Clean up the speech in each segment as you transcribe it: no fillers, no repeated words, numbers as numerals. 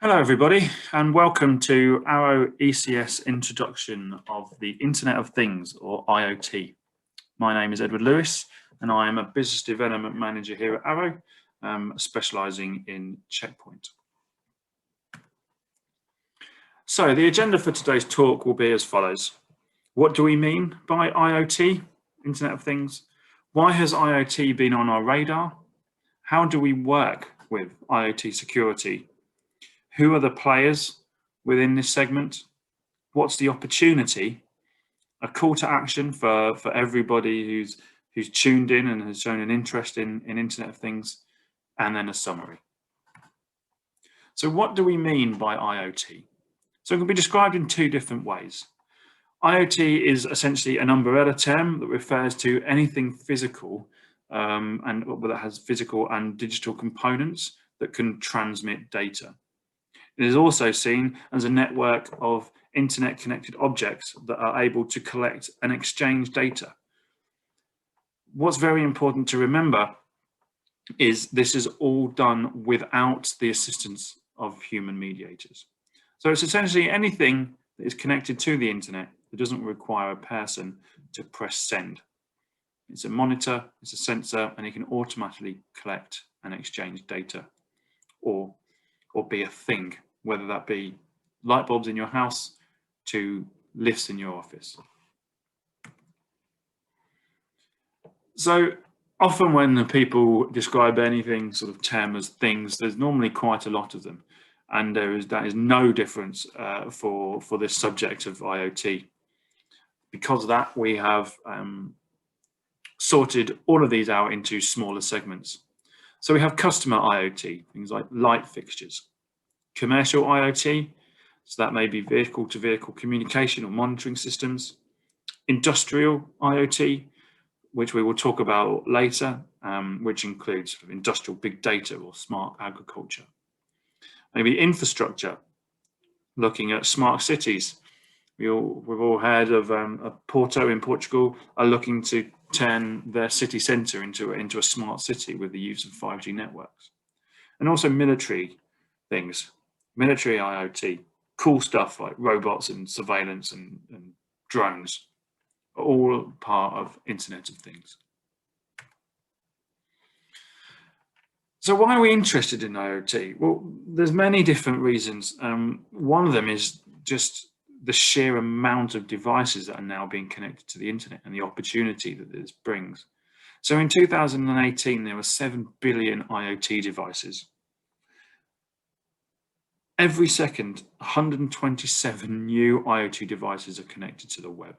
Hello everybody and welcome to Arrow ECS introduction of the Internet of Things, or IoT. My name is Edward Lewis and I am a Business Development Manager here at Arrow, specialising in Checkpoint. So the agenda for today's talk will be as follows. What do we mean by IoT, Internet of Things? Why has IoT been on our radar? How do we work with IoT security? Who are the players within this segment? What's the opportunity? A call to action for everybody who's tuned in and has shown an interest in Internet of Things, and then a summary. So what do we mean by IoT? So it can be described in two different ways. IoT is essentially an umbrella term that refers to anything physical and that has physical and digital components that can transmit data. It is also seen as a network of internet-connected objects that are able to collect and exchange data. What's very important to remember is this is all done without the assistance of human mediators. So it's essentially anything that is connected to the internet that doesn't require a person to press send. It's a monitor, it's a sensor, and it can automatically collect and exchange data, or be a thing, whether that be light bulbs in your house to lifts in your office. So often when the people describe anything sort of term as things, there's normally quite a lot of them. And that is no difference for this subject of IoT. Because of that, we have sorted all of these out into smaller segments. So we have customer IoT, things like light fixtures. Commercial IoT, so that may be vehicle-to-vehicle communication or monitoring systems. Industrial IoT, which we will talk about later, which includes industrial big data or smart agriculture. Maybe infrastructure, looking at smart cities. We've all heard of Porto in Portugal are looking to turn their city centre into a smart city with the use of 5G networks. And also military things. Military IoT, cool stuff like robots and surveillance and drones, are all part of Internet of Things. So why are we interested in IoT? Well, there's many different reasons. One of them is just the sheer amount of devices that are now being connected to the internet and the opportunity that this brings. So in 2018, there were 7 billion IoT devices. Every second, 127 new IoT devices are connected to the web.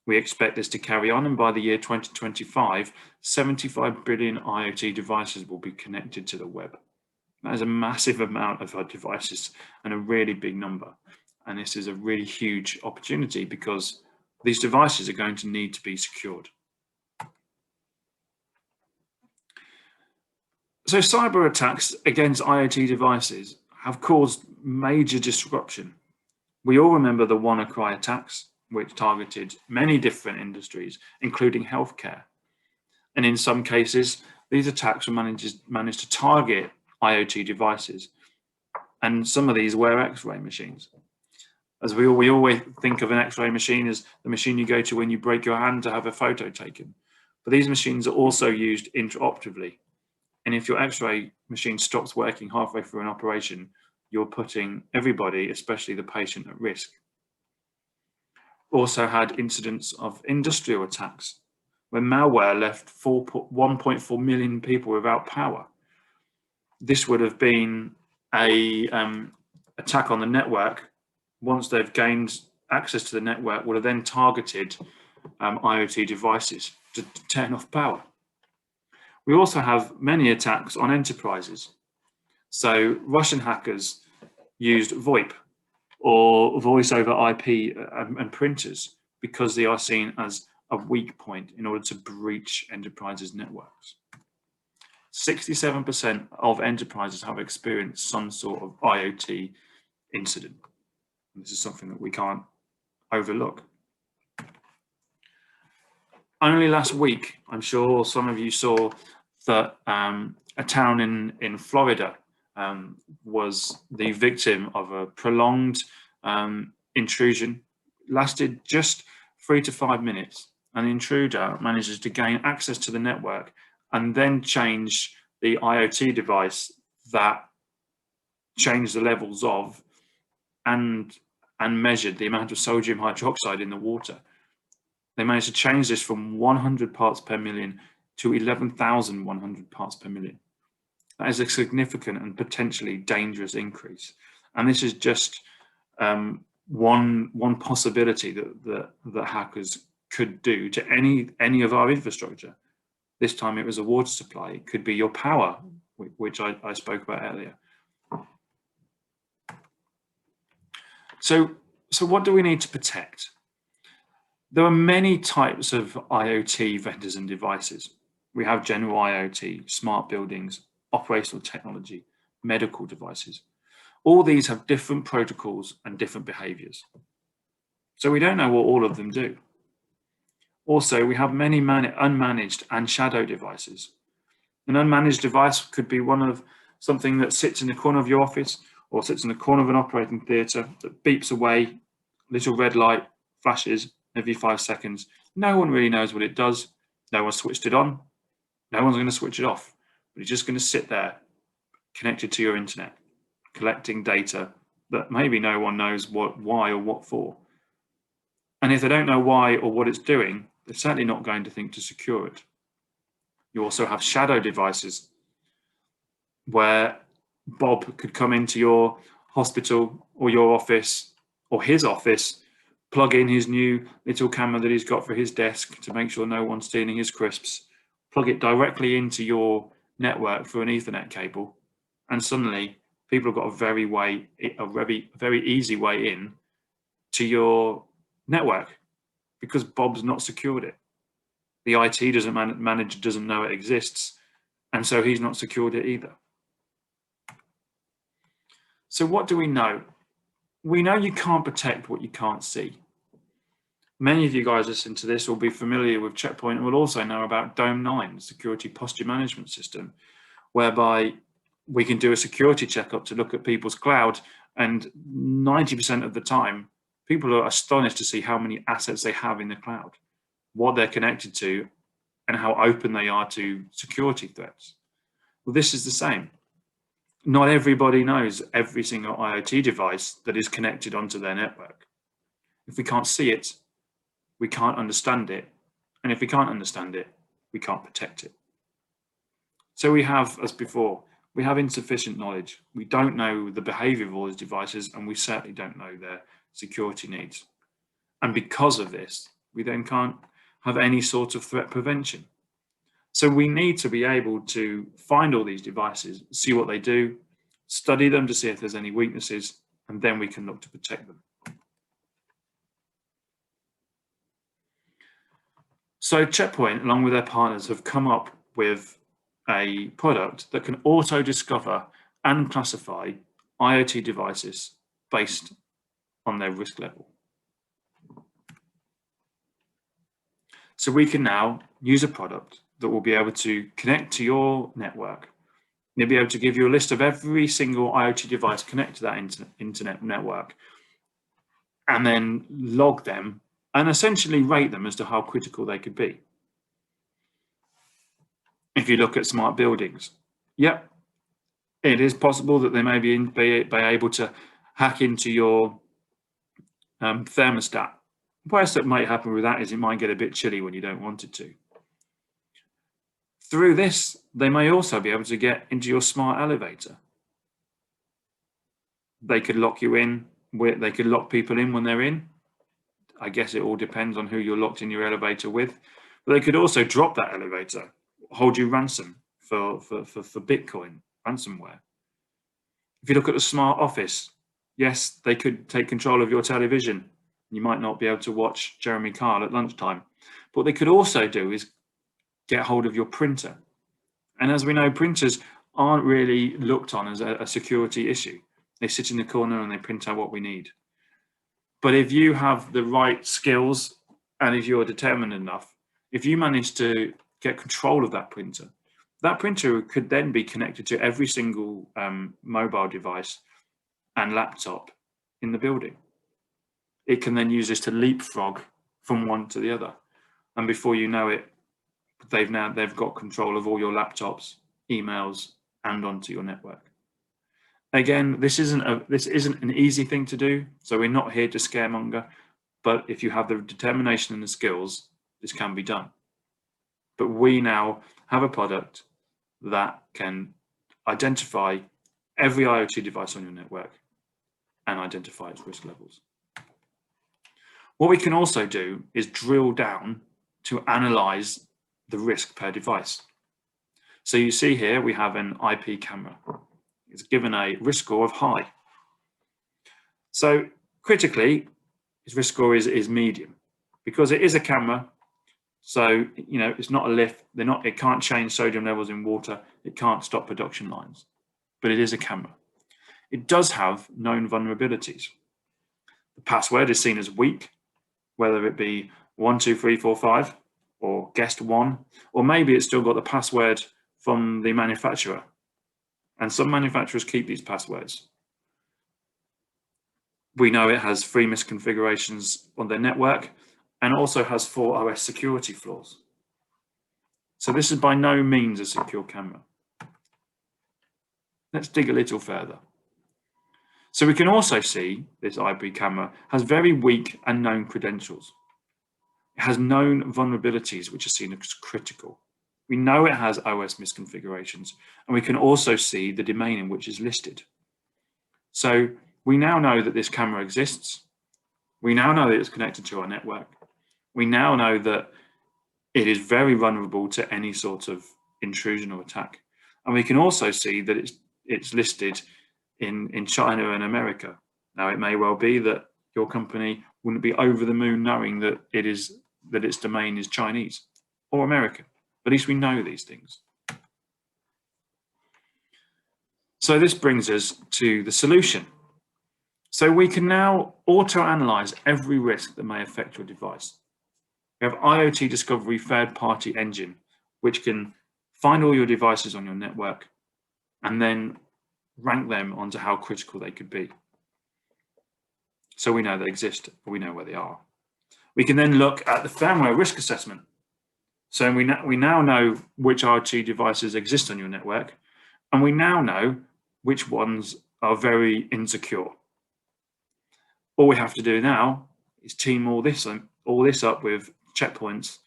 We expect this to carry on, and by the year 2025, 75 billion IoT devices will be connected to the web. That is a massive amount of our devices and a really big number. And this is a really huge opportunity because these devices are going to need to be secured. So cyber attacks against IoT devices have caused major disruption. We all remember the WannaCry attacks, which targeted many different industries, including healthcare. And in some cases, these attacks were managed to target IoT devices. And some of these were X-ray machines. As we always think of an X-ray machine as the machine you go to when you break your hand to have a photo taken. But these machines are also used interoperatively. And if your X-ray machine stops working halfway through an operation, you're putting everybody, especially the patient, at risk. Also had incidents of industrial attacks, where malware left 1.4 million people without power. This would have been a attack on the network. Once they've gained access to the network, would have then targeted IoT devices to turn off power. We also have many attacks on enterprises. So Russian hackers used VoIP or voice over IP and printers because they are seen as a weak point in order to breach enterprises' networks. 67% of enterprises have experienced some sort of IoT incident. This is something that we can't overlook. Only last week, I'm sure some of you saw that a town in Florida was the victim of a prolonged intrusion. Lasted just 3 to 5 minutes. An intruder manages to gain access to the network and then change the IoT device that changed the levels of and measured the amount of sodium hydroxide in the water. They managed to change this from 100 parts per million to 11,100 parts per million. That is a significant and potentially dangerous increase. And this is just one possibility that hackers could do to any of our infrastructure. This time it was a water supply. It could be your power, which I spoke about earlier. So what do we need to protect? There are many types of IoT vendors and devices. We have general IoT, smart buildings, operational technology, medical devices. All these have different protocols and different behaviors. So we don't know what all of them do. Also, we have many unmanaged and shadow devices. An unmanaged device could be something that sits in the corner of your office or sits in the corner of an operating theatre that beeps away, little red light flashes every 5 seconds. No one really knows what it does. No one switched it on. No one's going to switch it off. But it's just going to sit there connected to your internet, collecting data that maybe no one knows why or what for. And if they don't know why or what it's doing, they're certainly not going to think to secure it. You also have shadow devices where Bob could come into your hospital or your office or his office, plug in his new little camera that he's got for his desk to make sure no one's stealing his crisps, plug it directly into your network through an Ethernet cable, and suddenly people have got a very easy way in to your network because Bob's not secured it. The IT manager doesn't know it exists, and so he's not secured it either. So what do we know? We know you can't protect what you can't see. Many of you guys listening to this will be familiar with Checkpoint and will also know about Dome 9, the security posture management system, whereby we can do a security checkup to look at people's cloud, and 90% of the time, people are astonished to see how many assets they have in the cloud, what they're connected to, and how open they are to security threats. Well, this is the same. Not everybody knows every single IoT device that is connected onto their network. If we can't see it, we can't understand it. And if we can't understand it, we can't protect it. So we have, as before, we have insufficient knowledge. We don't know the behavior of all these devices, and we certainly don't know their security needs. And because of this, we then can't have any sort of threat prevention. So we need to be able to find all these devices, see what they do, study them to see if there's any weaknesses, and then we can look to protect them. So Checkpoint, along with their partners, have come up with a product that can auto-discover and classify IoT devices based on their risk level. So we can now use a product that will be able to connect to your network. They'll be able to give you a list of every single IoT device connected to that internet network, and then log them and essentially rate them as to how critical they could be. If you look at smart buildings, yep, it is possible that they may be able to hack into your thermostat. What might happen with that is it might get a bit chilly when you don't want it to. Through this, they may also be able to get into your smart elevator. They could lock you in, they could lock people in when they're in. I guess it all depends on who you're locked in your elevator with. But they could also drop that elevator, hold you ransom for Bitcoin, ransomware. If you look at the smart office, yes, they could take control of your television. You might not be able to watch Jeremy Kyle at lunchtime. But what they could also do is get hold of your printer. And as we know, printers aren't really looked on as a security issue. They sit in the corner and they print out what we need. But if you have the right skills and if you're determined enough, if you manage to get control of that printer, That printer could then be connected to every single mobile device and laptop in the building. It can then use this to leapfrog from one to the other. And before you know it, they've got control of all your laptops, emails, and onto your network. Again, this isn't an easy thing to do, so we're not here to scaremonger, but if you have the determination and the skills, this can be done. But we now have a product that can identify every IoT device on your network and identify its risk levels. What we can also do is drill down to analyze the risk per device. So you see here we have an IP camera. It's given a risk score of high. So critically, its risk score is medium because it is a camera. So, it's not a lift. It can't change sodium levels in water. It can't stop production lines, but it is a camera. It does have known vulnerabilities. The password is seen as weak, whether it be 12345 or guest one, or maybe it's still got the password from the manufacturer. And some manufacturers keep these passwords. We know it has 3 misconfigurations on their network and also has 4 OS security flaws. So this is by no means a secure camera. Let's dig a little further. So we can also see this IP camera has very weak and known credentials. It has known vulnerabilities which are seen as critical. We know it has OS misconfigurations, and we can also see the domain in which it's listed. So we now know that this camera exists. We now know that it's connected to our network. We now know that it is very vulnerable to any sort of intrusion or attack. And we can also see that it's listed in China and America. Now, it may well be that your company wouldn't be over the moon knowing that its domain is Chinese or American. But at least we know these things. So this brings us to the solution. So we can now auto-analyze every risk that may affect your device. We have IoT Discovery third-party engine, which can find all your devices on your network and then rank them onto how critical they could be. So we know they exist, but we know where they are. We can then look at the firmware risk assessment. So we now know which IoT devices exist on your network, and we now know which ones are very insecure. All we have to do now is team all this up with Checkpoint's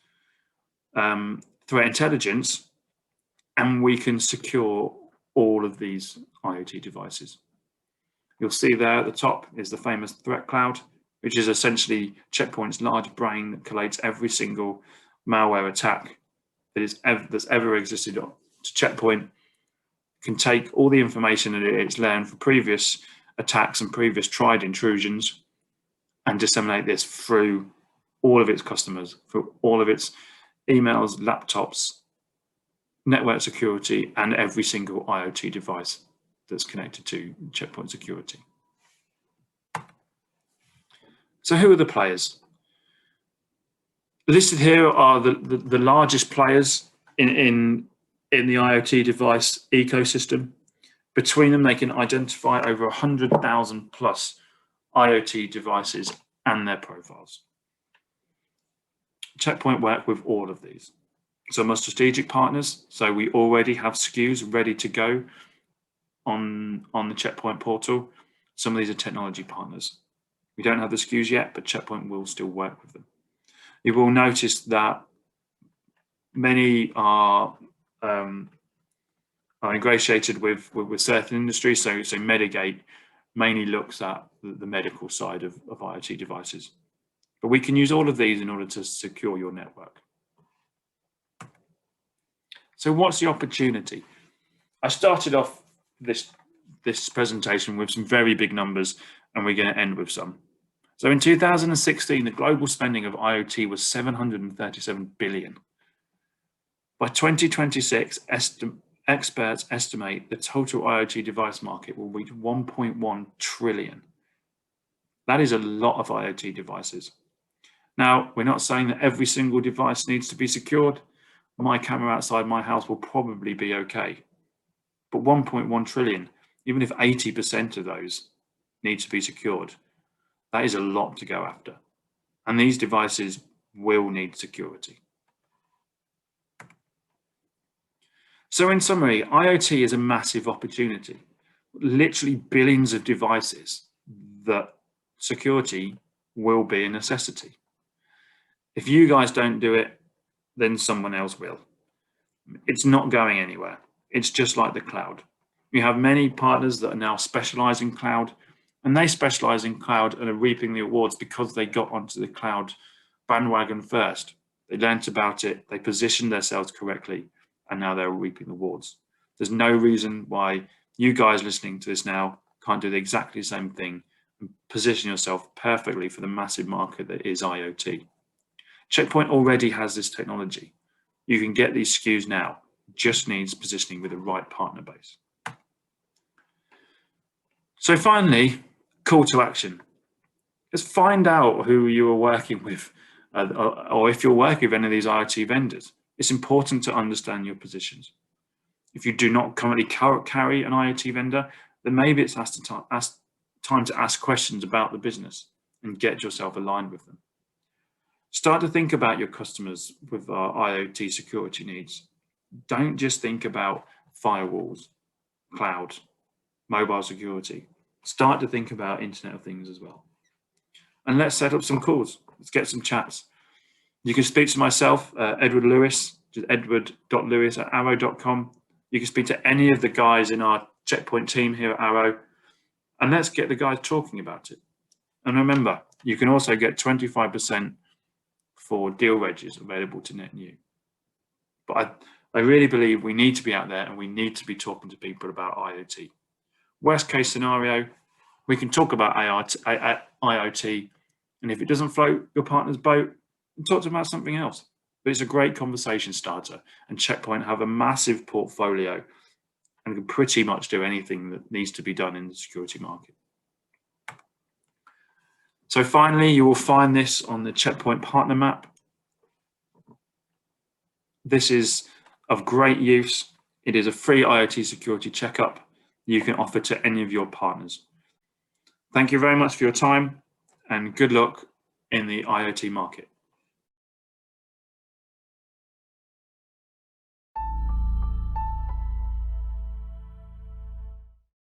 threat intelligence, and we can secure all of these IoT devices. You'll see there at the top is the famous threat cloud, which is essentially Checkpoint's large brain that collates every single malware attack that's ever existed to Checkpoint, can take all the information that it's learned from previous attacks and previous tried intrusions and disseminate this through all of its customers, through all of its emails, laptops, network security, and every single IoT device that's connected to Checkpoint security. So who are the players? Listed here are the largest players in the IoT device ecosystem. Between them, they can identify over 100,000 plus IoT devices and their profiles. Checkpoint work with all of these. Some are strategic partners, so we already have SKUs ready to go on the Checkpoint portal. Some of these are technology partners. We don't have the SKUs yet, but Checkpoint will still work with them. You will notice that many are ingratiated with certain industries. So Medigate mainly looks at the medical side of IoT devices. But we can use all of these in order to secure your network. So what's the opportunity? I started off this presentation with some very big numbers, and we're going to end with some. So in 2016, the global spending of IoT was 737 billion. By 2026, experts estimate the total IoT device market will reach 1.1 trillion. That is a lot of IoT devices. Now, we're not saying that every single device needs to be secured, my camera outside my house will probably be okay. But 1.1 trillion, even if 80% of those need to be secured, that is a lot to go after. And these devices will need security. So in summary, IoT is a massive opportunity. Literally billions of devices that security will be a necessity. If you guys don't do it, then someone else will. It's not going anywhere. It's just like the cloud. We have many partners that are now specialize in cloud, and they specialize in cloud and are reaping the awards because they got onto the cloud bandwagon first. They learnt about it, they positioned themselves correctly, and now they're reaping the awards. There's no reason why you guys listening to this now can't do exactly the same thing and position yourself perfectly for the massive market that is IoT. Checkpoint already has this technology. You can get these SKUs now, just needs positioning with the right partner base. So finally, call to action. Let's find out who you are working with, or if you're working with any of these IoT vendors. It's important to understand your positions. If you do not currently carry an IoT vendor, then maybe it's time to ask questions about the business and get yourself aligned with them. Start to think about your customers with our IoT security needs. Don't just think about firewalls, cloud, mobile security. Start to think about Internet of Things as well. And let's set up some calls. Let's get some chats. You can speak to myself, Edward Lewis, just edward.lewis@arrow.com. You can speak to any of the guys in our Checkpoint team here at Arrow, and let's get the guys talking about it. And remember, you can also get 25% for deal regs available to net new. But I really believe we need to be out there and we need to be talking to people about IoT. Worst case scenario, we can talk about IoT, and if it doesn't float your partner's boat, talk to them about something else. But it's a great conversation starter, and Checkpoint have a massive portfolio and can pretty much do anything that needs to be done in the security market. So finally, you will find this on the Checkpoint partner map. This is of great use. It is a free IoT security checkup you can offer to any of your partners. Thank you very much for your time, and good luck in the IoT market.